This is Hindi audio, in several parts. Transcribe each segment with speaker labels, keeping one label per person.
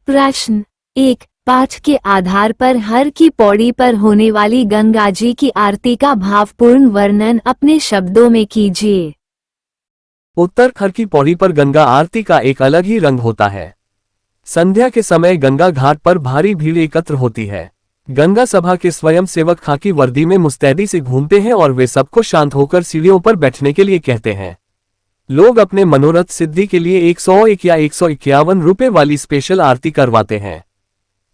Speaker 1: प्रश्न 1। पाठ के आधार पर हर की पौड़ी पर होने वाली गंगा जी की आरती का भावपूर्ण वर्णन अपने शब्दों में कीजिए।
Speaker 2: उत्तर। हर की पौड़ी पर गंगा आरती का एक अलग ही रंग होता है। संध्या के समय गंगा घाट पर भारी भीड़ एकत्र होती है। गंगा सभा के स्वयंसेवक खाकी वर्दी में मुस्तैदी से घूमते हैं और वे सबको शांत होकर सीढ़ियों पर बैठने के लिए कहते हैं। लोग अपने मनोरथ सिद्धि के लिए 101 या 151 रुपए वाली स्पेशल आरती करवाते हैं।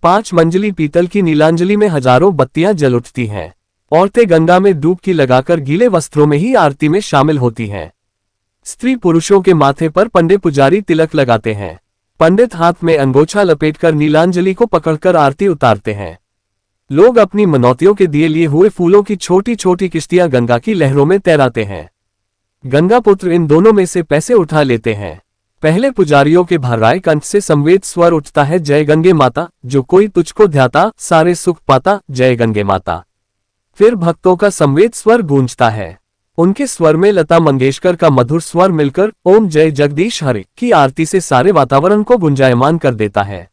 Speaker 2: 5 मंजिली पीतल की नीलांजलि में हजारों बत्तियां जल उठती हैं। औरतें गंगा में डुबकी लगाकर गीले वस्त्रों में ही आरती में शामिल होती हैं। स्त्री पुरुषों के माथे पर पंडित पुजारी तिलक लगाते हैं। पंडित हाथ में अंगोछा लपेटकर नीलांजलि को पकड़कर आरती उतारते हैं। लोग अपनी मनौतियों के दिए लिए हुए फूलों की छोटी छोटी किश्तियां गंगा की लहरों में तैराते हैं। गंगा पुत्र इन दोनों में से पैसे उठा लेते हैं। पहले पुजारियों के भर्राए कंठ से संवेद स्वर उठता है, जय गंगे माता, जो कोई तुझको ध्याता सारे सुख पाता, जय गंगे माता। फिर भक्तों का संवेद स्वर गूंजता है। उनके स्वर में लता मंगेशकर का मधुर स्वर मिलकर ओम जय जगदीश हरे की आरती से सारे वातावरण को गुंजायमान कर देता है।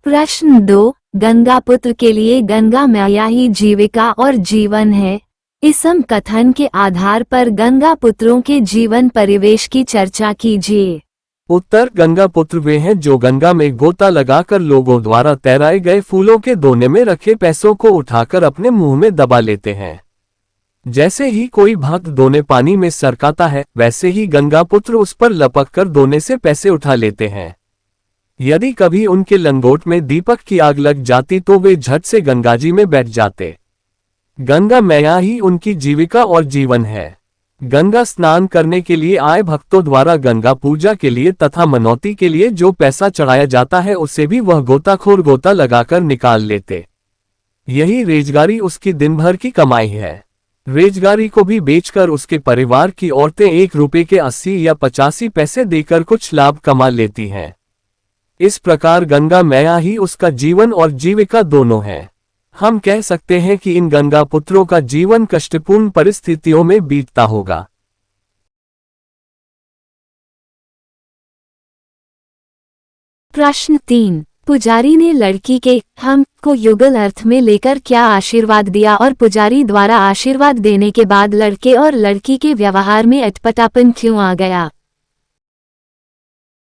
Speaker 1: प्रश्न 2। गंगा पुत्र के लिए गंगा मैया ही जीविका और जीवन है। इसम कथन के आधार पर गंगा पुत्रों के जीवन परिवेश की चर्चा कीजिए।
Speaker 2: उत्तर। गंगा पुत्र वे हैं जो गंगा में गोता लगाकर लोगों द्वारा तैराए गए फूलों के दोने में रखे पैसों को उठाकर अपने मुंह में दबा लेते हैं। जैसे ही कोई भक्त दोने पानी में सरकाता है, वैसे ही गंगा पुत्र उस पर लपक कर दोने से पैसे उठा लेते हैं। यदि कभी उनके लंगोट में दीपक की आग लग जाती तो वे झट से गंगाजी में बैठ जाते। गंगा मैया ही उनकी जीविका और जीवन है। गंगा स्नान करने के लिए आए भक्तों द्वारा गंगा पूजा के लिए तथा मनौती के लिए जो पैसा चढ़ाया जाता है उसे भी वह गोताखोर गोता लगाकर निकाल लेते। यही रेजगारी उसकी दिन भर की कमाई है। रेजगारी को भी बेचकर उसके परिवार की औरतें 1 रुपए के 80 या 85 पैसे देकर कुछ लाभ कमा लेती हैं। इस प्रकार गंगा मैया ही उसका जीवन और जीविका दोनों है। हम कह सकते हैं कि इन गंगा पुत्रों का जीवन कष्टपूर्ण परिस्थितियों में बीतता होगा।
Speaker 1: प्रश्न 3। पुजारी ने लड़की के हम को युगल अर्थ में लेकर क्या आशीर्वाद दिया और पुजारी द्वारा आशीर्वाद देने के बाद लड़के और लड़की के व्यवहार में अटपटापन क्यों आ गया?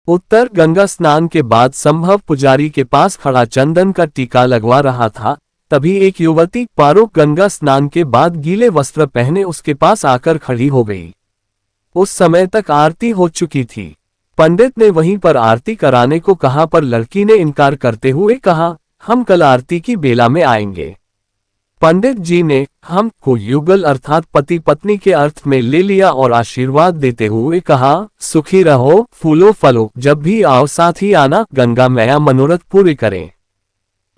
Speaker 2: उत्तर। गंगा स्नान के बाद संभव पुजारी के पास खड़ा चंदन का टीका लगवा रहा था, तभी एक युवती पारो गंगा स्नान के बाद गीले वस्त्र पहने उसके पास आकर खड़ी हो गई। उस समय तक आरती हो चुकी थी। पंडित ने वहीं पर आरती कराने को कहा, पर लड़की ने इनकार करते हुए कहा, हम कल आरती की बेला में आएंगे। पंडित जी ने हम को युगल अर्थात पति पत्नी के अर्थ में ले लिया और आशीर्वाद देते हुए कहा, सुखी रहो, फूलो फलो, जब भी आओ साथ ही आना, गंगा मैया मनोरथ पूरे करें।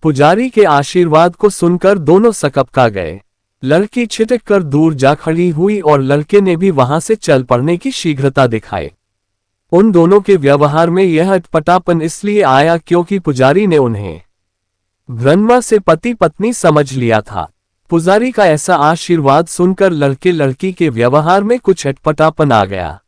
Speaker 2: पुजारी के आशीर्वाद को सुनकर दोनों सकपका गए। लड़की छिटक कर दूर जा खड़ी हुई और लड़के ने भी वहां से चल पड़ने की शीघ्रता दिखाई। उन दोनों के व्यवहार में यह अटपटापन इसलिए आया क्योंकि पुजारी ने उन्हें ब्रह्मा से पति पत्नी समझ लिया था। पुजारी का ऐसा आशीर्वाद सुनकर लड़के लड़की के व्यवहार में कुछ अटपटापन आ गया।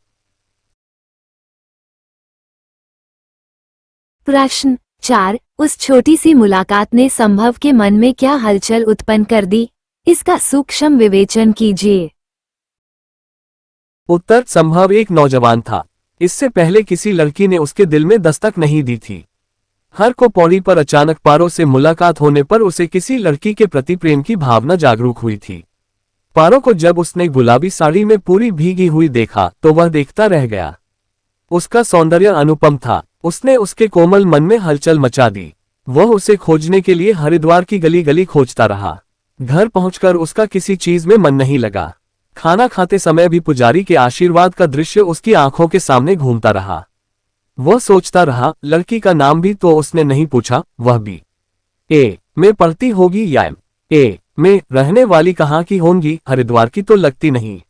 Speaker 1: प्रश्न 4। उस छोटी सी मुलाकात ने संभव के मन में क्या हलचल उत्पन्न कर दी? इसका सूक्ष्म विवेचन कीजिए।
Speaker 2: उत्तर। संभव एक नौजवान था। इससे पहले किसी लड़की ने उसके दिल में दस्तक नहीं दी थी। हर को पौड़ी पर अचानक पारो से मुलाकात होने पर उसे किसी लड़की के प्रति प्रेम की भावना जागरूक हुई थी। पारो को जब उसने गुलाबी साड़ी में पूरी भीगी हुई देखा तो वह देखता रह गया। उसका सौंदर्य अनुपम था। उसने उसके कोमल मन में हलचल मचा दी। वह उसे खोजने के लिए हरिद्वार की गली गली खोजता रहा। घर पहुंचकर उसका किसी चीज में मन नहीं लगा। खाना खाते समय भी पुजारी के आशीर्वाद का दृश्य उसकी आंखों के सामने घूमता रहा। वह सोचता रहा, लड़की का नाम भी तो उसने नहीं पूछा, वह भी ए में पढ़ती होगी या ए में रहने वाली कहाँ की होंगी, हरिद्वार की तो लगती नहीं।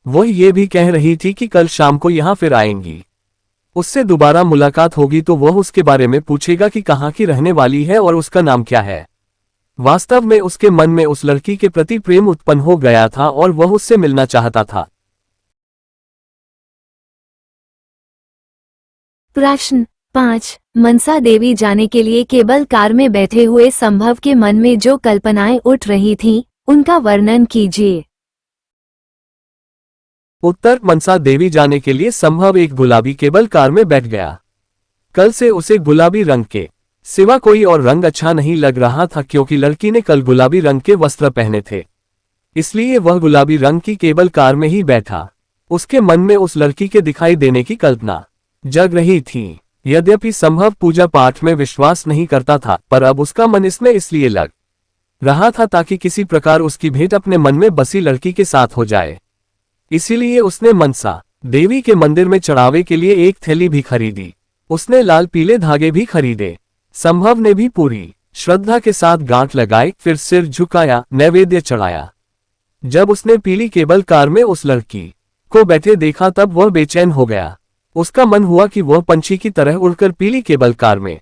Speaker 2: वह ये भी कह रही थी कि कल शाम को यहाँ फिर आएंगी। उससे दोबारा मुलाकात होगी तो वह उसके बारे में पूछेगा कि कहाँ की रहने वाली है और उसका नाम क्या है। वास्तव में उसके मन में उस लड़की के प्रति प्रेम उत्पन्न हो गया था और वह उससे मिलना चाहता था।
Speaker 1: प्रश्न 5। मनसा देवी जाने के लिए केबल कार में बैठे हुए संभव के मन में जो कल्पनाएं उठ रही थीं, उनका वर्णन कीजिए।
Speaker 2: उत्तर, मनसा देवी जाने के लिए संभव एक गुलाबी केबल कार में बैठ गया। कल से उसे गुलाबी रंग के सिवा कोई और रंग अच्छा नहीं लग रहा था, क्योंकि लड़की ने कल गुलाबी रंग के वस्त्र पहने थे। इसलिए वह गुलाबी रंग की केबल कार में ही बैठा। उसके मन में उस लड़की के दिखाई देने की कल्पना जग रही थी। यद्यपि संभव पूजा पाठ में विश्वास नहीं करता था, पर अब उसका मन इसमें इसलिए लग रहा था ताकि किसी प्रकार उसकी भेंट अपने मन में बसी लड़की के साथ हो जाए। इसीलिए उसने मनसा देवी के मंदिर में चढ़ावे के लिए एक थैली भी खरीदी। उसने लाल पीले धागे भी खरीदे। संभव ने भी पूरी श्रद्धा के साथ गांठ लगाई, फिर सिर झुकाया, नैवेद्य चढ़ाया। जब उसने पीली केबल कार में उस लड़की को बैठे देखा तब वह बेचैन हो गया। उसका मन हुआ कि वह पंछी की तरह उड़कर पीली केबल कार में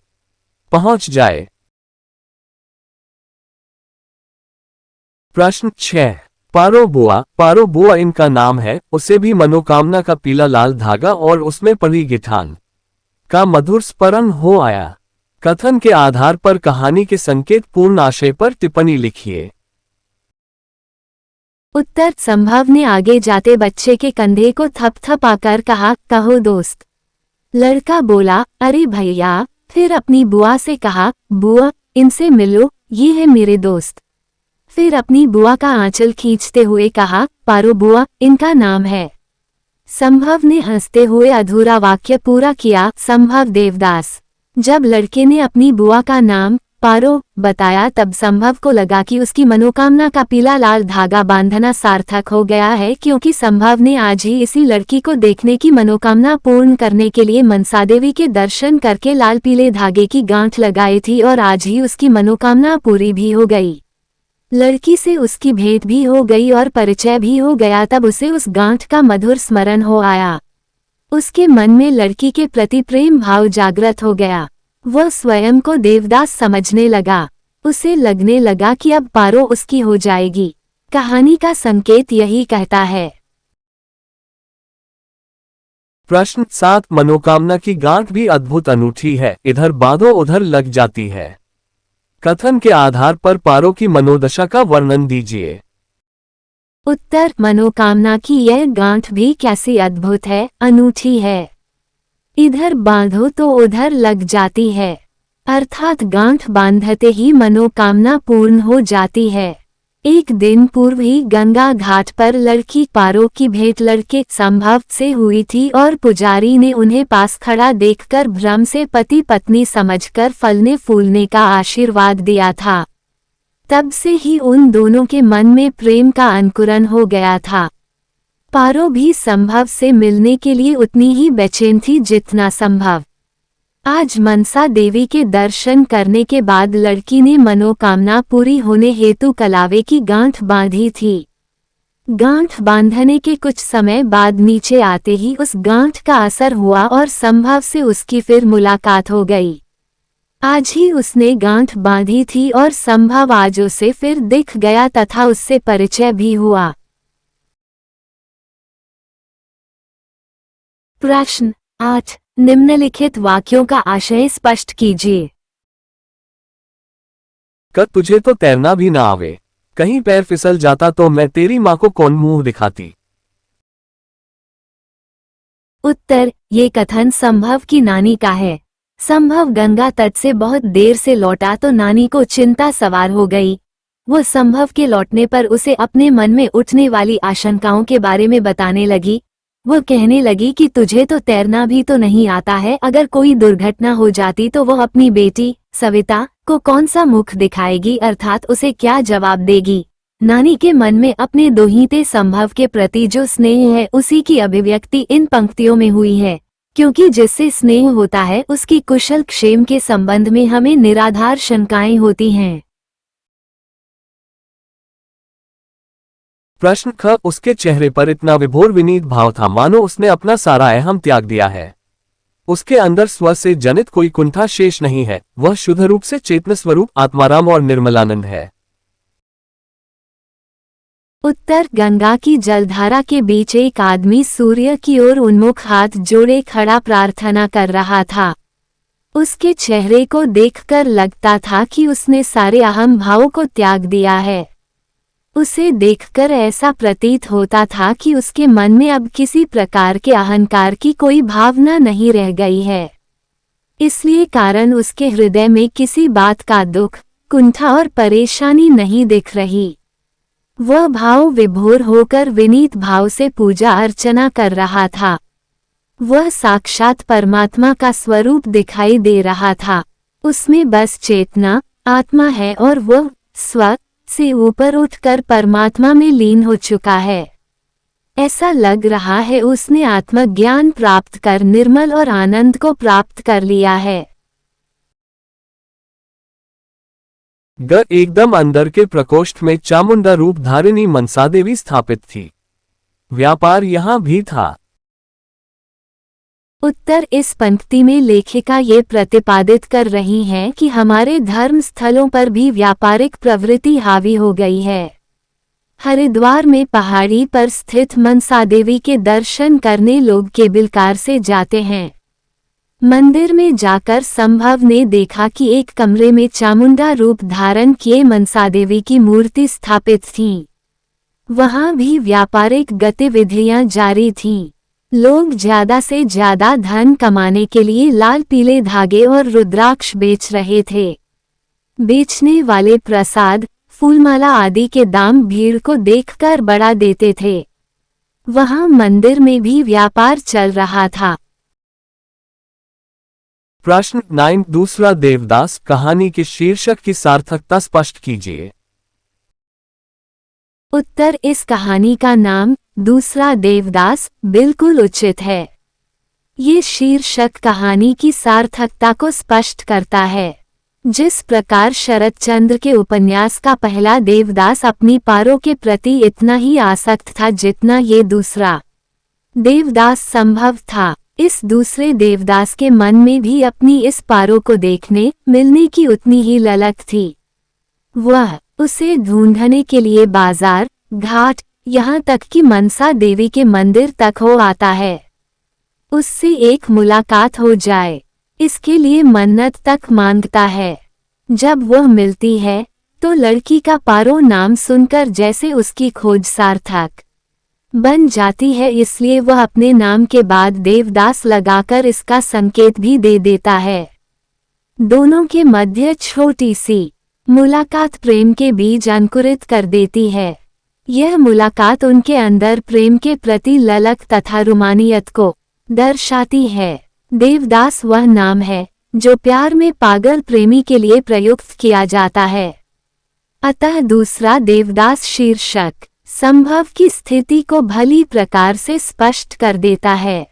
Speaker 2: पहुंच जाए। प्रश्न 6। पारो बुआ इनका नाम है। उसे भी मनोकामना का पीला लाल धागा और उसमें पड़ी गिठान का मधुर स्मरण हो आया। कथन के आधार पर कहानी के संकेत पूर्ण आशय पर टिप्पणी लिखिए।
Speaker 1: उत्तर, संभव ने आगे जाते बच्चे के कंधे को थपथपाकर कहा, कहो दोस्त। लड़का बोला, अरे भैया। फिर अपनी बुआ से कहा, बुआ इनसे मिलो, ये है मेरे दोस्त। फिर अपनी बुआ का आंचल खींचते हुए कहा, पारो बुआ इनका नाम है। संभव ने हंसते हुए अधूरा वाक्य पूरा किया। संभव देवदास। जब लड़के ने अपनी बुआ का नाम पारो बताया तब संभव को लगा कि उसकी मनोकामना का पीला लाल धागा बांधना सार्थक हो गया है, क्योंकि संभव ने आज ही इसी लड़की को देखने की मनोकामना पूर्ण करने के लिए मनसा देवी के दर्शन करके लाल पीले धागे की गांठ लगाई थी और आज ही उसकी मनोकामना पूरी भी हो गई। लड़की से उसकी भेंट भी हो गई और परिचय भी हो गया। तब उसे उस गांठ का मधुर स्मरण हो आया। उसके मन में लड़की के प्रति प्रेम भाव जागृत हो गया। वह स्वयं को देवदास समझने लगा। उसे लगने लगा कि अब पारो उसकी हो जाएगी। कहानी का संकेत यही कहता है।
Speaker 2: प्रश्न 7। मनोकामना की गांठ भी अद्भुत अनूठी है, इधर बांधो उधर लग जाती है। कथन के आधार पर पारो की मनोदशा का वर्णन दीजिए।
Speaker 1: उत्तर, मनोकामना की यह गांठ भी कैसी अद्भुत है, अनूठी है। इधर बांधो तो उधर लग जाती है, अर्थात गांठ बांधते ही मनोकामना पूर्ण हो जाती है। एक दिन पूर्व ही गंगा घाट पर लड़की पारो की भेंट लड़के संभव से हुई थी और पुजारी ने उन्हें पास खड़ा देखकर भ्रम से पति पत्नी समझकर फलने फूलने का आशीर्वाद दिया था। तब से ही उन दोनों के मन में प्रेम का अंकुरन हो गया था। पारो भी संभव से मिलने के लिए उतनी ही बेचैन थी जितना संभव। आज मनसा देवी के दर्शन करने के बाद लड़की ने मनोकामना पूरी होने हेतु कलावे की गांठ बांधी थी। गांठ बांधने के कुछ समय बाद नीचे आते ही उस गांठ का असर हुआ और संभव से उसकी फिर मुलाकात हो गई। आज ही उसने गांठ बांधी थी और संभव आज उसे फिर दिख गया तथा उससे परिचय भी हुआ। प्रश्न 8। निम्नलिखित वाक्यों का आशय स्पष्ट कीजिए।
Speaker 2: कर तुझे तो तैरना भी ना आवे, कहीं पैर फिसल जाता तो मैं तेरी माँ को कौन मुंह दिखाती।
Speaker 1: उत्तर, ये कथन संभव की नानी का है। संभव गंगा तट से बहुत देर से लौटा तो नानी को चिंता सवार हो गई। वो संभव के लौटने पर उसे अपने मन में उठने वाली आशंकाओं के बारे में बताने लगी। वो कहने लगी कि तुझे तो तैरना भी तो नहीं आता है, अगर कोई दुर्घटना हो जाती तो वो अपनी बेटी सविता को कौन सा मुख दिखाएगी, अर्थात उसे क्या जवाब देगी। नानी के मन में अपने दोहीते संभव के प्रति जो स्नेह है उसी की अभिव्यक्ति इन पंक्तियों में हुई है, क्योंकि जिससे स्नेह होता है उसकी कुशल क्षेम के संबंध में हमें निराधार शंकाएं होती हैं।
Speaker 2: प्रश्न ख। उसके चेहरे पर इतना विभोर विनीत भाव था मानो उसने अपना सारा अहम त्याग दिया है। उसके अंदर स्व से जनित कोई कुंठा शेष नहीं है। वह शुद्ध रूप से चेतन स्वरूप आत्माराम और निर्मलानंद है।
Speaker 1: उत्तर गंगा की जलधारा के बीच एक आदमी सूर्य की ओर उन्मुख हाथ जोड़े खड़ा प्रार्थना कर रहा था। उसके चेहरे को देखकर लगता था कि उसने सारे अहम भावों को त्याग दिया है। उसे देखकर ऐसा प्रतीत होता था कि उसके मन में अब किसी प्रकार के अहंकार की कोई भावना नहीं रह गई है। इसलिए कारण उसके हृदय में किसी बात का दुख, कुंठा और परेशानी नहीं दिख रही। वह भाव विभोर होकर विनीत भाव से पूजा अर्चना कर रहा था। वह साक्षात परमात्मा का स्वरूप दिखाई दे रहा था। उसमें बस चेतना, आत्मा है और वह स्व से ऊपर उठकर परमात्मा में लीन हो चुका है। ऐसा लग रहा है उसने आत्मज्ञान प्राप्त कर निर्मल और आनंद को प्राप्त कर लिया है।
Speaker 2: एकदम अंदर के प्रकोष्ठ में चामुंडा रूप धारिणी मनसा देवी स्थापित थी। व्यापार यहाँ भी था।
Speaker 1: उत्तर इस पंक्ति में लेखिका ये प्रतिपादित कर रही हैं कि हमारे धर्म स्थलों पर भी व्यापारिक प्रवृत्ति हावी हो गई है। हरिद्वार में पहाड़ी पर स्थित मनसा देवी के दर्शन करने लोग केबल कार से जाते हैं। मंदिर में जाकर संभव ने देखा कि एक कमरे में चामुंडा रूप धारण किए मनसा देवी की मूर्ति स्थापित थी। वहां भी व्यापारिक गतिविधियां जारी थीं। लोग ज्यादा से ज्यादा धन कमाने के लिए लाल पीले धागे और रुद्राक्ष बेच रहे थे। बेचने वाले प्रसाद, फूलमाला आदि के दाम भीड़ को देखकर बढ़ा देते थे। वहां मंदिर में भी व्यापार चल रहा था।
Speaker 2: प्रश्न 9 दूसरा देवदास कहानी के शीर्षक की सार्थकता स्पष्ट कीजिए।
Speaker 1: उत्तर इस कहानी का नाम दूसरा देवदास बिल्कुल उचित है। ये शीर्षक कहानी की सार्थकता को स्पष्ट करता है। जिस प्रकार शरत चंद्र के उपन्यास का पहला देवदास अपनी पारों के प्रति इतना ही आसक्त था जितना ये दूसरा देवदास संभव था, इस दूसरे देवदास के मन में भी अपनी इस पारों को देखने मिलने की उतनी ही ललक थी। वह उसे ढूंढने के लिए बाजार, घाट, यहाँ तक कि मनसा देवी के मंदिर तक हो आता है। उससे एक मुलाकात हो जाए, इसके लिए मन्नत तक मांगता है। जब वह मिलती है तो लड़की का पारो नाम सुनकर जैसे उसकी खोज सार्थक बन जाती है, इसलिए वह अपने नाम के बाद देवदास लगाकर इसका संकेत भी दे देता है। दोनों के मध्य छोटी सी मुलाकात प्रेम के बीज अंकुरित कर देती है। यह मुलाकात उनके अंदर प्रेम के प्रति ललक तथा रुमानियत को दर्शाती है। देवदास वह नाम है जो प्यार में पागल प्रेमी के लिए प्रयुक्त किया जाता है। अतः दूसरा देवदास शीर्षक संभव की स्थिति को भली प्रकार से स्पष्ट कर देता है।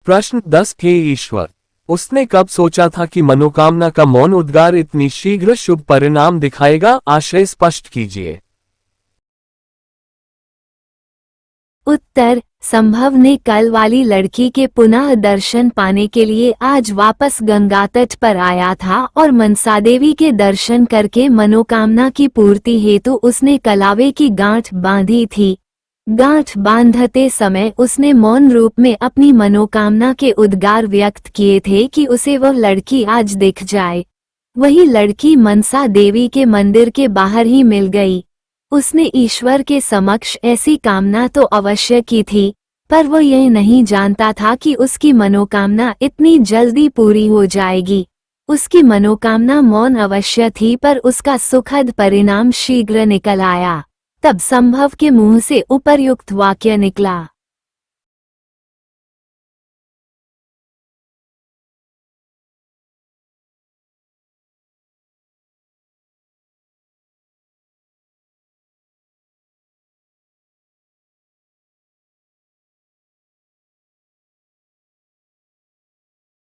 Speaker 2: प्रश्न 10 हे ईश्वर, उसने कब सोचा था कि मनोकामना का मौन उद्गार इतनी शीघ्र शुभ परिणाम दिखाएगा? आशय स्पष्ट कीजिए।
Speaker 1: उत्तर संभव ने कल वाली लड़की के पुनः दर्शन पाने के लिए आज वापस गंगा तट पर आया था और मनसा देवी के दर्शन करके मनोकामना की पूर्ति हेतु उसने कलावे की गांठ बांधी थी। गांठ बांधते समय उसने मौन रूप में अपनी मनोकामना के उद्गार व्यक्त किए थे कि उसे वह लड़की आज दिख जाए। वही लड़की मनसा देवी के मंदिर के बाहर ही मिल गई। उसने ईश्वर के समक्ष ऐसी कामना तो अवश्य की थी, पर वो यह नहीं जानता था कि उसकी मनोकामना इतनी जल्दी पूरी हो जाएगी। उसकी मनोकामना मौन अवश्य थी, पर उसका सुखद परिणाम शीघ्र निकल आया। तब संभव के मुंह से उपर्युक्त वाक्य निकला।